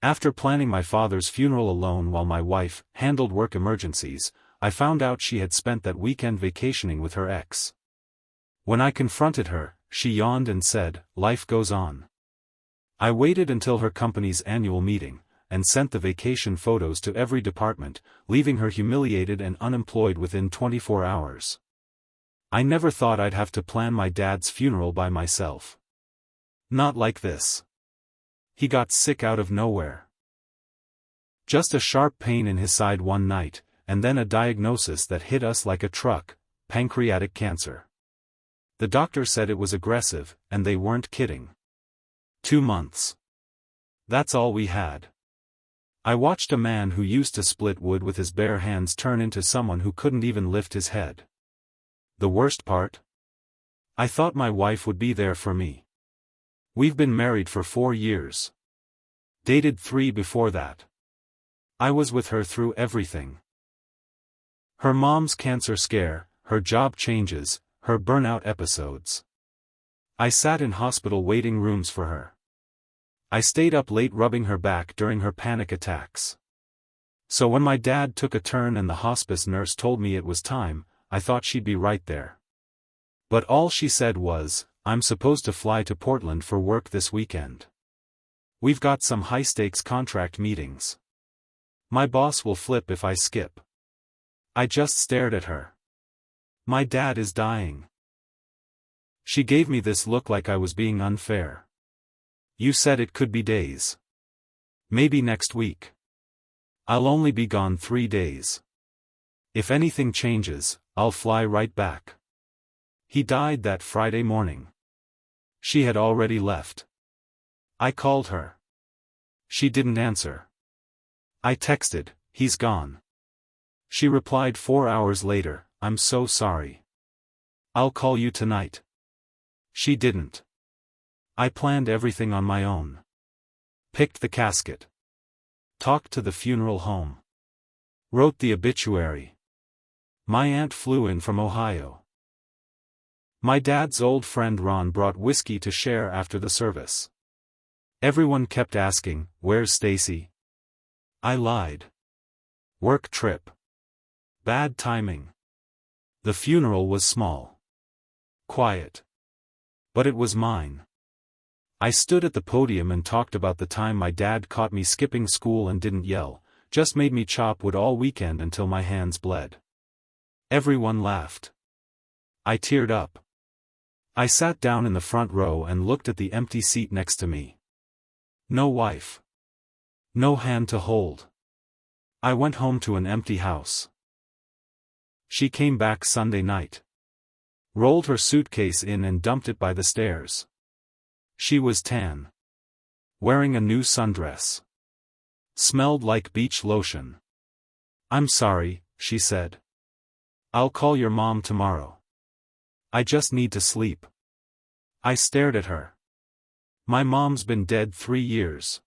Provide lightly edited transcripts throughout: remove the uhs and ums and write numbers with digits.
After planning my father's funeral alone while my wife handled work emergencies, I found out she had spent that weekend vacationing with her ex. When I confronted her, she yawned and said, "Life goes on." I waited until her company's annual meeting, and sent the vacation photos to every department, leaving her humiliated and unemployed within 24 hours. I never thought I'd have to plan my dad's funeral by myself. Not like this. He got sick out of nowhere. Just a sharp pain in his side one night, and then a diagnosis that hit us like a truck: pancreatic cancer. The doctor said it was aggressive, and they weren't kidding. 2 months. That's all we had. I watched a man who used to split wood with his bare hands turn into someone who couldn't even lift his head. The worst part? I thought my wife would be there for me. We've been married for 4 years. Dated 3 before that. I was with her through everything. Her mom's cancer scare, her job changes, her burnout episodes. I sat in hospital waiting rooms for her. I stayed up late rubbing her back during her panic attacks. So when my dad took a turn and the hospice nurse told me it was time, I thought she'd be right there. But all she said was, "I'm supposed to fly to Portland for work this weekend. We've got some high-stakes contract meetings. My boss will flip if I skip." I just stared at her. My dad is dying. She gave me this look like I was being unfair. "You said it could be days. Maybe next week. I'll only be gone 3 days. If anything changes, I'll fly right back." He died that Friday morning. She had already left. I called her. She didn't answer. I texted, "He's gone." She replied 4 hours later, "I'm so sorry. I'll call you tonight." She didn't. I planned everything on my own. Picked the casket. Talked to the funeral home. Wrote the obituary. My aunt flew in from Ohio. My dad's old friend Ron brought whiskey to share after the service. Everyone kept asking, "Where's Stacy?" I lied. Work trip. Bad timing. The funeral was small. Quiet. But it was mine. I stood at the podium and talked about the time my dad caught me skipping school and didn't yell, just made me chop wood all weekend until my hands bled. Everyone laughed. I teared up. I sat down in the front row and looked at the empty seat next to me. No wife. No hand to hold. I went home to an empty house. She came back Sunday night. Rolled her suitcase in and dumped it by the stairs. She was tan. Wearing a new sundress. Smelled like beach lotion. "I'm sorry," she said. "I'll call your mom tomorrow. I just need to sleep." I stared at her. My mom's been dead 3 years.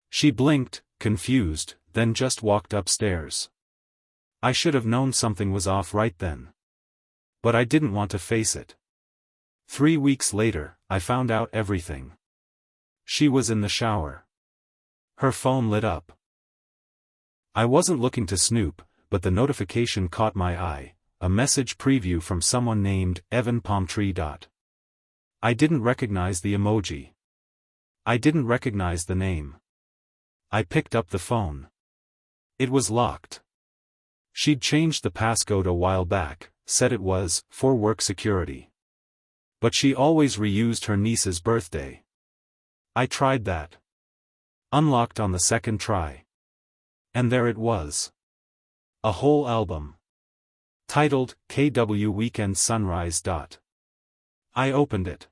She blinked, confused, then just walked upstairs. I should have known something was off right then. But I didn't want to face it. 3 weeks later, I found out everything. She was in the shower. Her phone lit up. I wasn't looking to snoop, but the notification caught my eye, a message preview from someone named Evan Palmtree. I didn't recognize the emoji. I didn't recognize the name. I picked up the phone. It was locked. She'd changed the passcode a while back, said it was for work security. But she always reused her niece's birthday. I tried that. Unlocked on the second try. And there it was. A whole album. Titled, KW Weekend Sunrise. I opened it.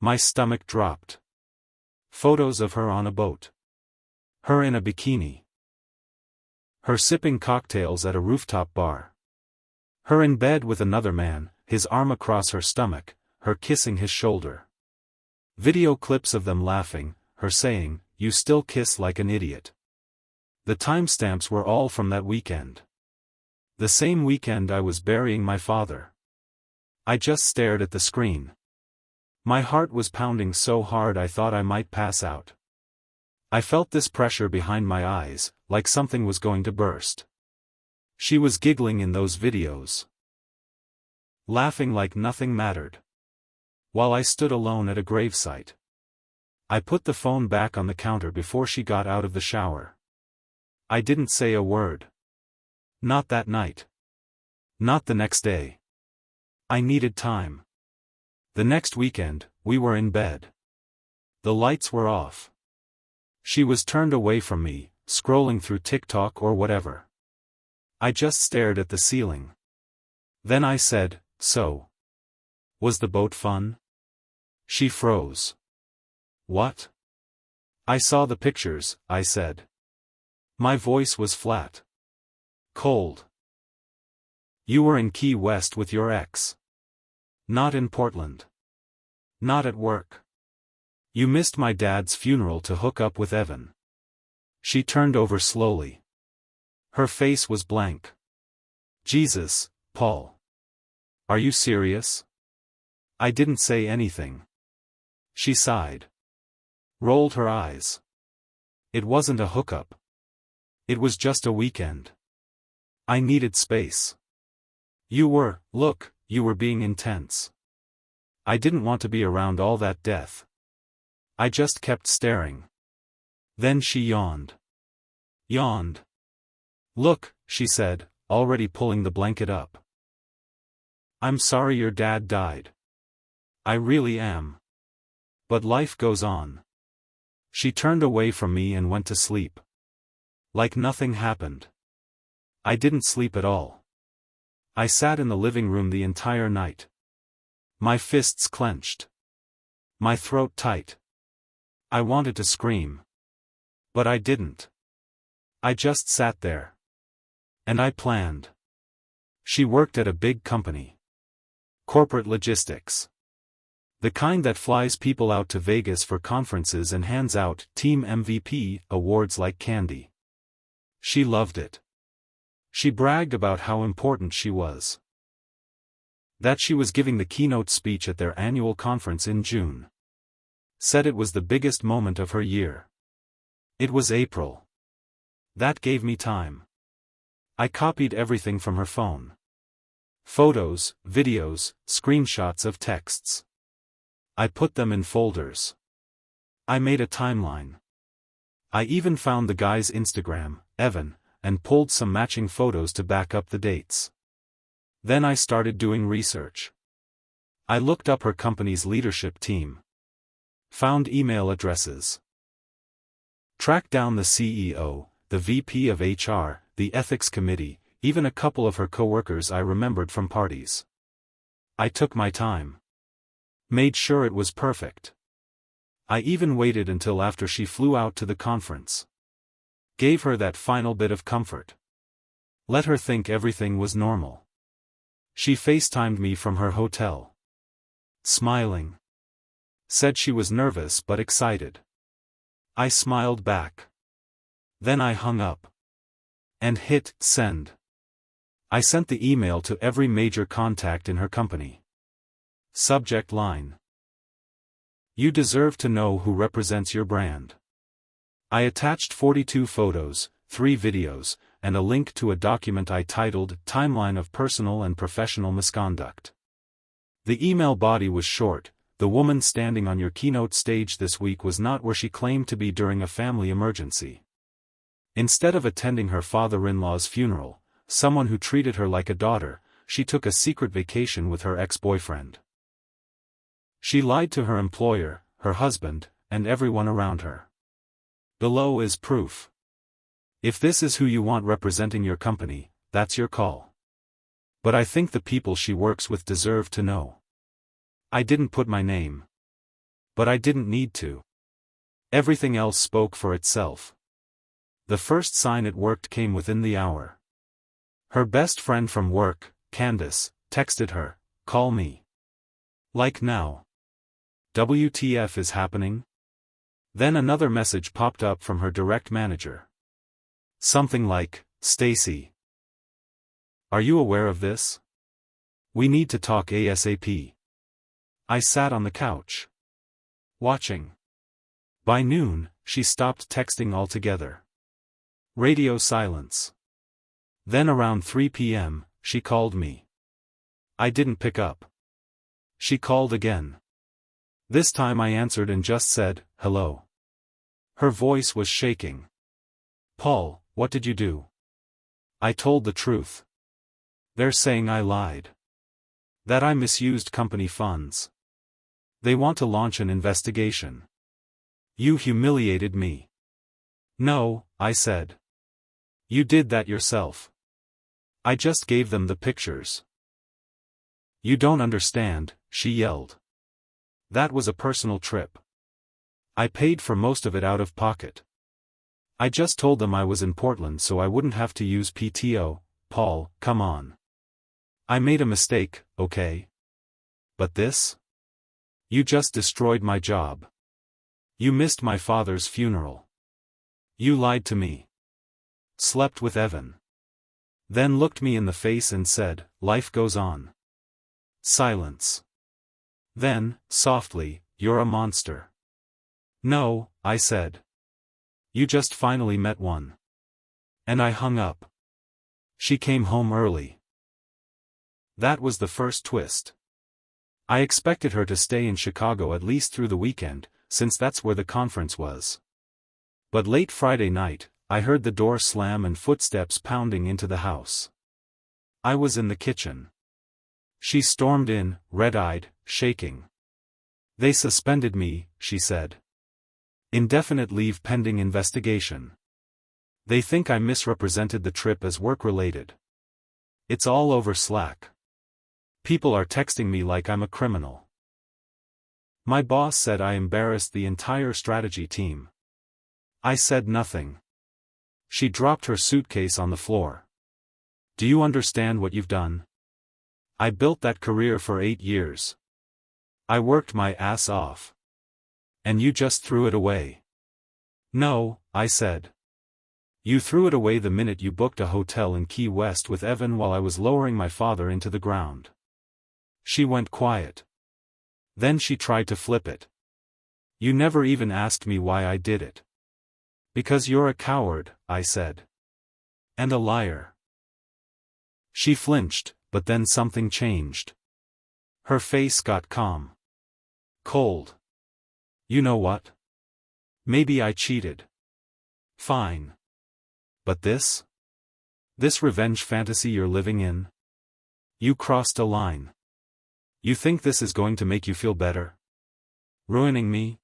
My stomach dropped. Photos of her on a boat. Her in a bikini. Her sipping cocktails at a rooftop bar. Her in bed with another man, his arm across her stomach, her kissing his shoulder. Video clips of them laughing, her saying, "You still kiss like an idiot." The timestamps were all from that weekend. The same weekend I was burying my father. I just stared at the screen. My heart was pounding so hard I thought I might pass out. I felt this pressure behind my eyes, like something was going to burst. She was giggling in those videos, laughing like nothing mattered, while I stood alone at a gravesite. I put the phone back on the counter before she got out of the shower. I didn't say a word. Not that night. Not the next day. I needed time. The next weekend, we were in bed. The lights were off. She was turned away from me, scrolling through TikTok or whatever. I just stared at the ceiling. Then I said, "So, was the boat fun?" She froze. "What?" "I saw the pictures," I said. My voice was flat. Cold. "You were in Key West with your ex. Not in Portland. Not at work. You missed my dad's funeral to hook up with Evan." She turned over slowly. Her face was blank. "Jesus, Paul. Are you serious?" I didn't say anything. She sighed. Rolled her eyes. "It wasn't a hookup. It was just a weekend. I needed space. You were being intense. I didn't want to be around all that death." I just kept staring. Then she yawned. Yawned. "Look," she said, already pulling the blanket up. "I'm sorry your dad died. I really am. But life goes on." She turned away from me and went to sleep. Like nothing happened. I didn't sleep at all. I sat in the living room the entire night. My fists clenched. My throat tight. I wanted to scream. But I didn't. I just sat there. And I planned. She worked at a big company. Corporate logistics. The kind that flies people out to Vegas for conferences and hands out Team MVP awards like candy. She loved it. She bragged about how important she was. That she was giving the keynote speech at their annual conference in June. Said it was the biggest moment of her year. It was April. That gave me time. I copied everything from her phone. Photos, videos, screenshots of texts. I put them in folders. I made a timeline. I even found the guy's Instagram, Evan, and pulled some matching photos to back up the dates. Then I started doing research. I looked up her company's leadership team. Found email addresses. Tracked down the CEO, the VP of HR, the ethics committee, even a couple of her coworkers I remembered from parties. I took my time. Made sure it was perfect. I even waited until after she flew out to the conference. Gave her that final bit of comfort. Let her think everything was normal. She FaceTimed me from her hotel. Smiling. Said she was nervous but excited. I smiled back. Then I hung up. And hit send. I sent the email to every major contact in her company. Subject line. You deserve to know who represents your brand. I attached 42 photos, 3 videos, and a link to a document I titled Timeline of Personal and Professional Misconduct. The email body was short. The woman standing on your keynote stage this week was not where she claimed to be during a family emergency. Instead of attending her father-in-law's funeral, someone who treated her like a daughter, she took a secret vacation with her ex-boyfriend. She lied to her employer, her husband, and everyone around her. Below is proof. If this is who you want representing your company, that's your call. But I think the people she works with deserve to know. I didn't put my name. But I didn't need to. Everything else spoke for itself. The first sign it worked came within the hour. Her best friend from work, Candace, texted her, "Call me." Like now. WTF is happening? Then another message popped up from her direct manager. Something like, "Stacy, are you aware of this? We need to talk ASAP." I sat on the couch. Watching. By noon, she stopped texting altogether. Radio silence. Then around 3 p.m., she called me. I didn't pick up. She called again. This time I answered and just said, "Hello." Her voice was shaking. "Paul, what did you do?" I told the truth. "They're saying I lied. That I misused company funds. They want to launch an investigation. You humiliated me." "No," I said. "You did that yourself. I just gave them the pictures." "You don't understand," she yelled. "That was a personal trip. I paid for most of it out of pocket. I just told them I was in Portland so I wouldn't have to use PTO. Paul, come on. I made a mistake, okay? But this? You just destroyed my job. You missed my father's funeral. You lied to me. Slept with Evan. Then looked me in the face and said, 'Life goes on.'" Silence. Then, softly, "You're a monster." "No," I said. "You just finally met one." And I hung up. She came home early. That was the first twist. I expected her to stay in Chicago at least through the weekend, since that's where the conference was. But late Friday night, I heard the door slam and footsteps pounding into the house. I was in the kitchen. She stormed in, red-eyed, shaking. "They suspended me," she said. "Indefinite leave pending investigation. They think I misrepresented the trip as work-related. It's all over Slack. People are texting me like I'm a criminal. My boss said I embarrassed the entire strategy team." I said nothing. She dropped her suitcase on the floor. "Do you understand what you've done? I built that career for 8 years. I worked my ass off. And you just threw it away." "No," I said. "You threw it away the minute you booked a hotel in Key West with Evan while I was lowering my father into the ground." She went quiet. Then she tried to flip it. "You never even asked me why I did it." "Because you're a coward," I said. "And a liar." She flinched, but then something changed. Her face got calm. Cold. "You know what? Maybe I cheated. Fine. But this? This revenge fantasy you're living in? You crossed a line. You think this is going to make you feel better? Ruining me?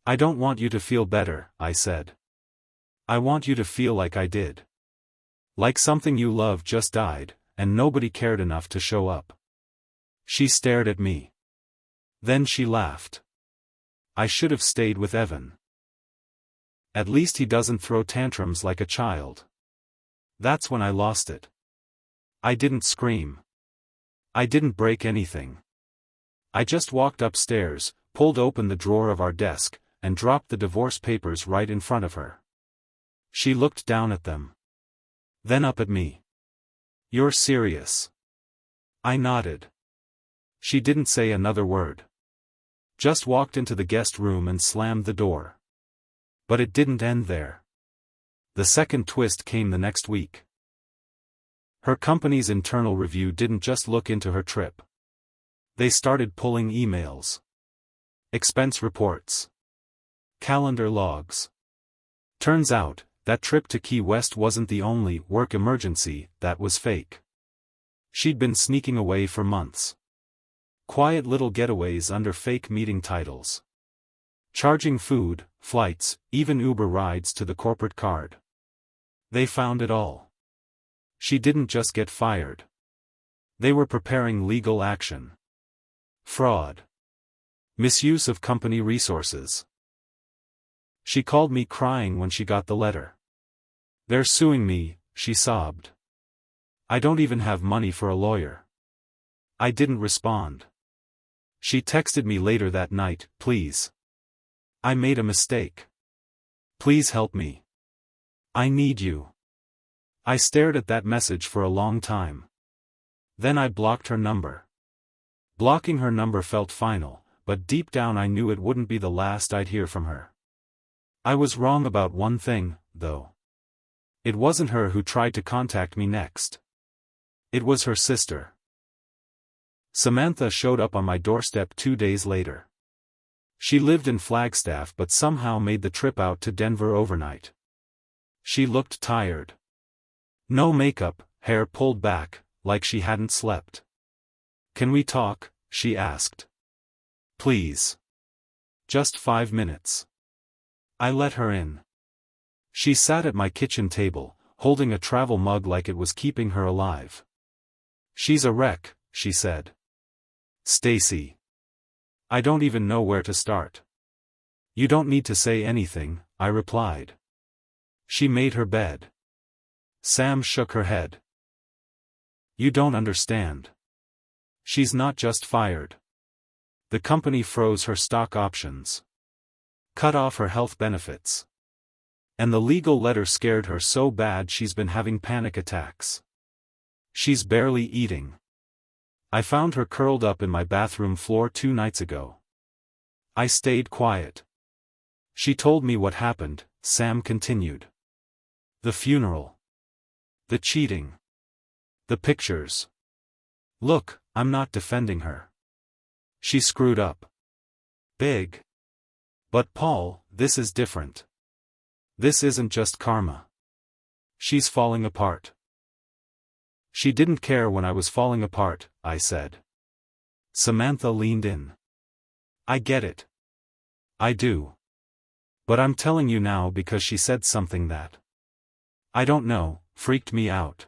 I don't want you to feel better," I said. "I want you to feel like I did. Like something you love just died, and nobody cared enough to show up." She stared at me. Then she laughed. "I should have stayed with Evan. At least he doesn't throw tantrums like a child." That's when I lost it. I didn't scream. I didn't break anything. I just walked upstairs, pulled open the drawer of our desk, and dropped the divorce papers right in front of her. She looked down at them. Then up at me. "You're serious?" I nodded. She didn't say another word. Just walked into the guest room and slammed the door. But it didn't end there. The second twist came the next week. Her company's internal review didn't just look into her trip. They started pulling emails, expense reports, calendar logs. Turns out, that trip to Key West wasn't the only work emergency that was fake. She'd been sneaking away for months. Quiet little getaways under fake meeting titles. Charging food, flights, even Uber rides to the corporate card. They found it all. She didn't just get fired. They were preparing legal action. Fraud. Misuse of company resources. She called me crying when she got the letter. "They're suing me," she sobbed. "I don't even have money for a lawyer." I didn't respond. She texted me later that night, "Please. I made a mistake. Please help me. I need you." I stared at that message for a long time. Then I blocked her number. Blocking her number felt final, but deep down I knew it wouldn't be the last I'd hear from her. I was wrong about one thing, though. It wasn't her who tried to contact me next. It was her sister. Samantha showed up on my doorstep 2 days later. She lived in Flagstaff but somehow made the trip out to Denver overnight. She looked tired. No makeup, hair pulled back, like she hadn't slept. "Can we talk?" she asked. "Please. Just 5 minutes." I let her in. She sat at my kitchen table, holding a travel mug like it was keeping her alive. "She's a wreck," she said. "Stacy. I don't even know where to start." "You don't need to say anything," I replied. She made her bed. Sam shook her head. "You don't understand. She's not just fired. The company froze her stock options. Cut off her health benefits. And the legal letter scared her so bad she's been having panic attacks. She's barely eating. I found her curled up in my bathroom floor 2 nights ago. I stayed quiet. She told me what happened," Sam continued. "The funeral. The cheating. The pictures. Look, I'm not defending her. She screwed up. Big. But Paul, this is different. This isn't just karma. She's falling apart." "She didn't care when I was falling apart," I said. Samantha leaned in. "I get it. I do. But I'm telling you now because she said something that, I don't know, freaked me out.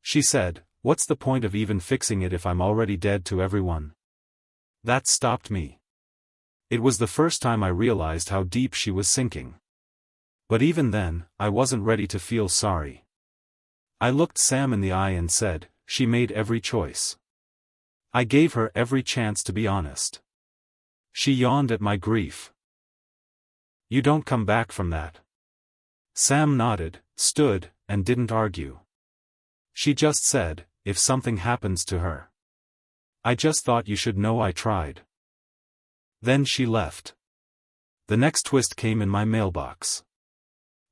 She said, 'What's the point of even fixing it if I'm already dead to everyone?' That stopped me. It was the first time I realized how deep she was sinking. But even then, I wasn't ready to feel sorry. I looked Sam in the eye and said, 'She made every choice. I gave her every chance to be honest.' She yawned at my grief. 'You don't come back from that.' Sam nodded, stood, and didn't argue. She just said, 'If something happens to her, I just thought you should know I tried.' Then she left. The next twist came in my mailbox.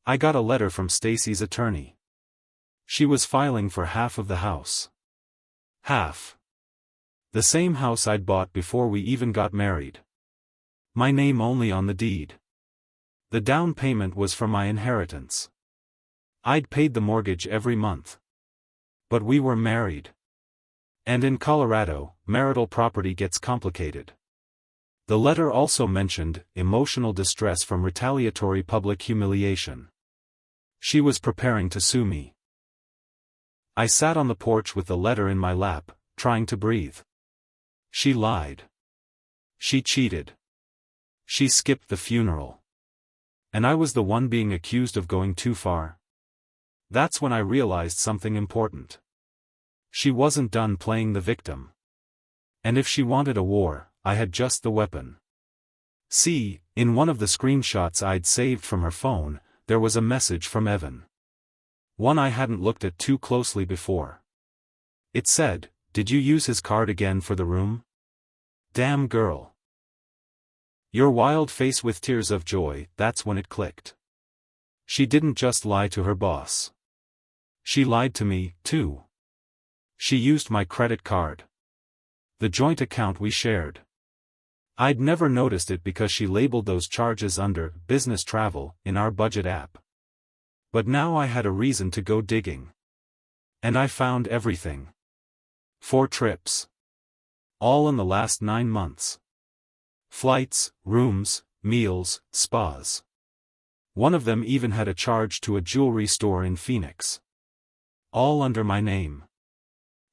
I got a letter from Stacy's attorney. She was filing for half of the house. Half. The same house I'd bought before we even got married. My name only on the deed. The down payment was from my inheritance. I'd paid the mortgage every month. But we were married. And in Colorado, marital property gets complicated. The letter also mentioned emotional distress from retaliatory public humiliation. She was preparing to sue me. I sat on the porch with the letter in my lap, trying to breathe. She lied. She cheated. She skipped the funeral. And I was the one being accused of going too far. That's when I realized something important. She wasn't done playing the victim. And if she wanted a war, I had just the weapon. See, in one of the screenshots I'd saved from her phone, there was a message from Evan. One I hadn't looked at too closely before. It said, "Did you use his card again for the room? Damn girl." Your wild face with tears of joy, that's when it clicked. She didn't just lie to her boss. She lied to me, too. She used my credit card. The joint account we shared. I'd never noticed it because she labeled those charges under business travel in our budget app. But now I had a reason to go digging. And I found everything. 4 trips. All in the last 9 months. Flights, rooms, meals, spas. One of them even had a charge to a jewelry store in Phoenix. All under my name.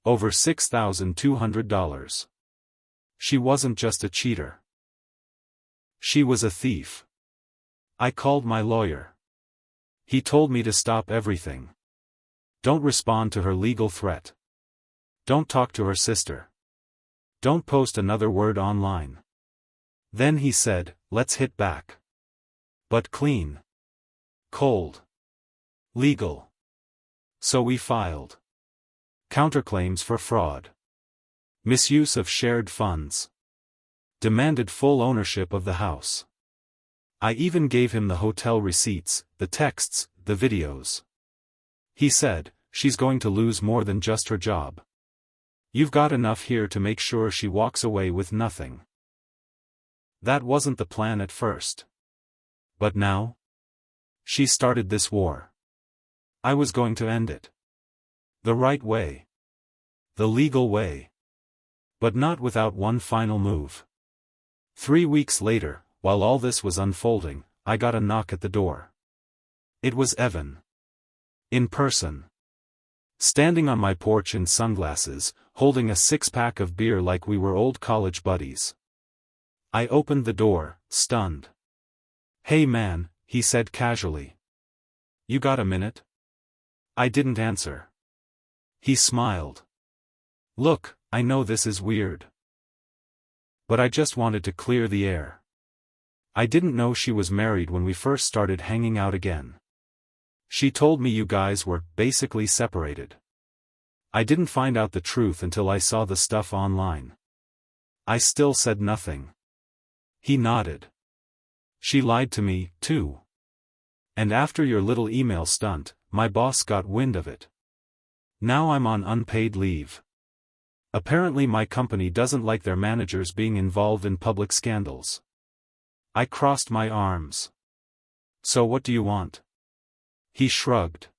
Over $6,200. She wasn't just a cheater. She was a thief. I called my lawyer. He told me to stop everything. Don't respond to her legal threat. Don't talk to her sister. Don't post another word online. Then he said, "Let's hit back. But clean. Cold. Legal." So we filed counterclaims for fraud. Misuse of shared funds. Demanded full ownership of the house. I even gave him the hotel receipts, the texts, the videos. He said, "She's going to lose more than just her job. You've got enough here to make sure she walks away with nothing." That wasn't the plan at first. But now? She started this war. I was going to end it. The right way. The legal way. But not without one final move. 3 weeks later, while all this was unfolding, I got a knock at the door. It was Evan. In person. Standing on my porch in sunglasses, holding a six-pack of beer like we were old college buddies. I opened the door, stunned. "Hey man," he said casually. "You got a minute?" I didn't answer. He smiled. "Look, I know this is weird. But I just wanted to clear the air. I didn't know she was married when we first started hanging out again. She told me you guys were basically separated. I didn't find out the truth until I saw the stuff online." I still said nothing. He nodded. "She lied to me, too. And after your little email stunt, my boss got wind of it. Now I'm on unpaid leave. Apparently my company doesn't like their managers being involved in public scandals." I crossed my arms. "So what do you want?" He shrugged.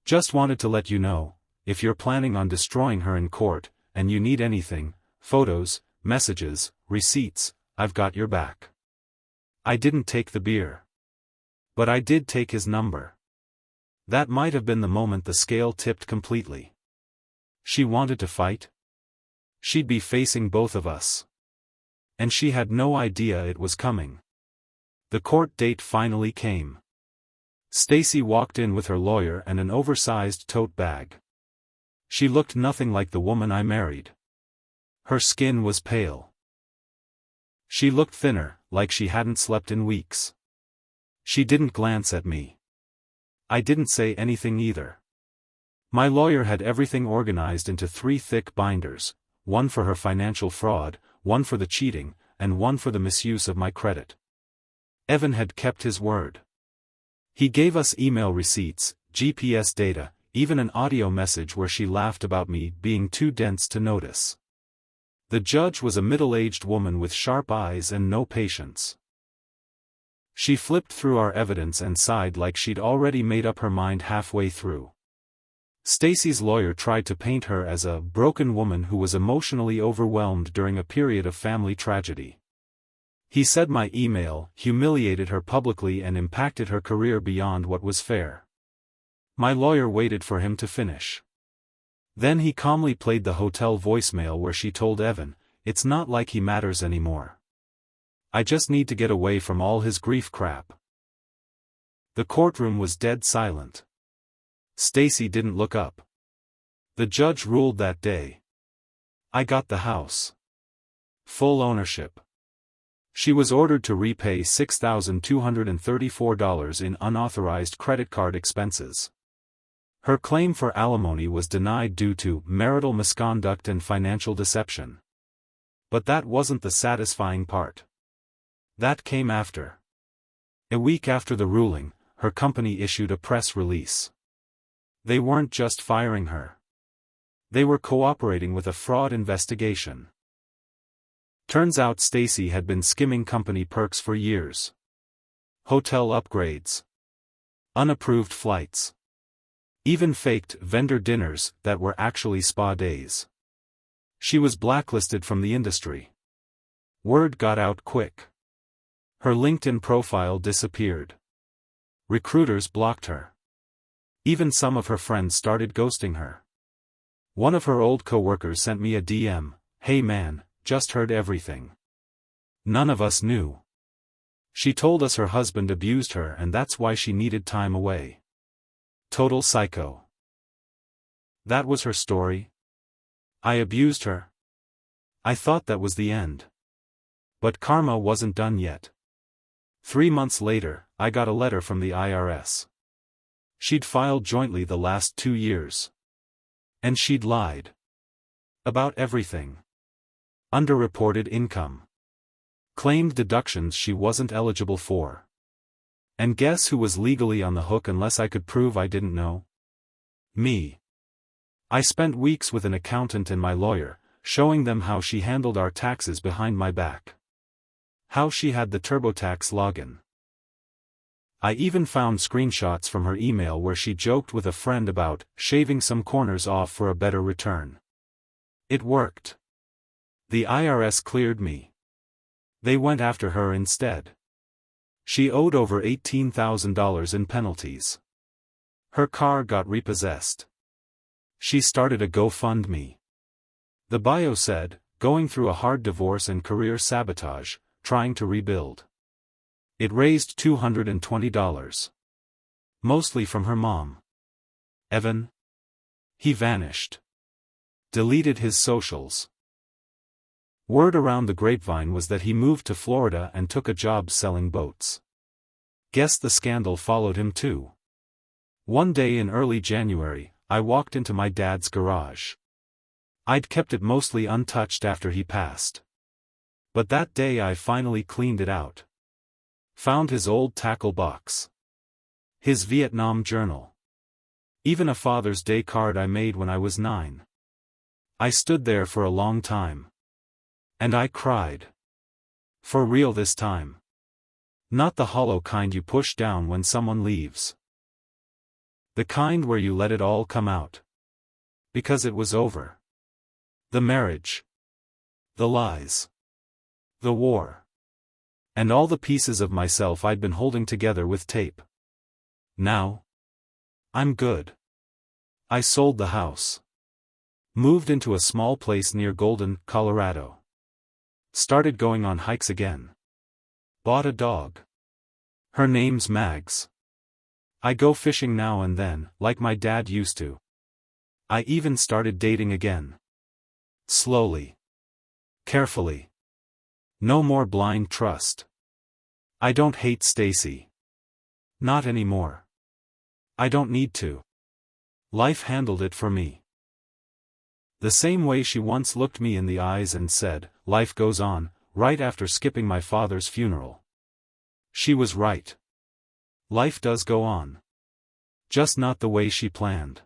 "Just wanted to let you know, if you're planning on destroying her in court, and you need anything, photos, messages, receipts, I've got your back." I didn't take the beer. But I did take his number. That might have been the moment the scale tipped completely. She wanted to fight? She'd be facing both of us. And she had no idea it was coming. The court date finally came. Stacy walked in with her lawyer and an oversized tote bag. She looked nothing like the woman I married. Her skin was pale. She looked thinner, like she hadn't slept in weeks. She didn't glance at me. I didn't say anything either. My lawyer had everything organized into 3 thick binders, one for her financial fraud, one for the cheating, and one for the misuse of my credit. Evan had kept his word. He gave us email receipts, GPS data, even an audio message where she laughed about me being too dense to notice. The judge was a middle-aged woman with sharp eyes and no patience. She flipped through our evidence and sighed like she'd already made up her mind halfway through. Stacy's lawyer tried to paint her as a broken woman who was emotionally overwhelmed during a period of family tragedy. He said my email humiliated her publicly and impacted her career beyond what was fair. My lawyer waited for him to finish. Then he calmly played the hotel voicemail where she told Evan, "It's not like he matters anymore. I just need to get away from all his grief crap." The courtroom was dead silent. Stacy didn't look up. The judge ruled that day. I got the house. Full ownership. She was ordered to repay $6,234 in unauthorized credit card expenses. Her claim for alimony was denied due to marital misconduct and financial deception. But that wasn't the satisfying part. That came after. A week after the ruling, her company issued a press release. They weren't just firing her. They were cooperating with a fraud investigation. Turns out Stacy had been skimming company perks for years. Hotel upgrades. Unapproved flights. Even faked vendor dinners that were actually spa days. She was blacklisted from the industry. Word got out quick. Her LinkedIn profile disappeared. Recruiters blocked her. Even some of her friends started ghosting her. One of her old coworkers sent me a DM, "Hey man, just heard everything. None of us knew. She told us her husband abused her and that's why she needed time away." Total psycho. That was her story? I abused her? I thought that was the end. But karma wasn't done yet. 3 months later, I got a letter from the IRS. She'd filed jointly the last 2 years. And she'd lied. About everything. Underreported income. Claimed deductions she wasn't eligible for. And guess who was legally on the hook unless I could prove I didn't know? Me. I spent weeks with an accountant and my lawyer, showing them how she handled our taxes behind my back. How she had the TurboTax login. I even found screenshots from her email where she joked with a friend about shaving some corners off for a better return. It worked. The IRS cleared me. They went after her instead. She owed over $18,000 in penalties. Her car got repossessed. She started a GoFundMe. The bio said, going through a hard divorce and career sabotage, trying to rebuild. It raised $220. Mostly from her mom. Evan? He vanished. Deleted his socials. Word around the grapevine was that he moved to Florida and took a job selling boats. Guess the scandal followed him too. One day in early January, I walked into my dad's garage. I'd kept it mostly untouched after he passed. But that day I finally cleaned it out. Found his old tackle box. His Vietnam journal. Even a Father's Day card I made when I was 9. I stood there for a long time. And I cried. For real this time. Not the hollow kind you push down when someone leaves. The kind where you let it all come out. Because it was over. The marriage. The lies. The war. And all the pieces of myself I'd been holding together with tape. Now? I'm good. I sold the house. Moved into a small place near Golden, Colorado. Started going on hikes again. Bought a dog. Her name's Mags. I go fishing now and then, like my dad used to. I even started dating again. Slowly. Carefully. No more blind trust. I don't hate Stacy. Not anymore. I don't need to. Life handled it for me. The same way she once looked me in the eyes and said, "Life goes on," right after skipping my father's funeral. She was right. Life does go on. Just not the way she planned.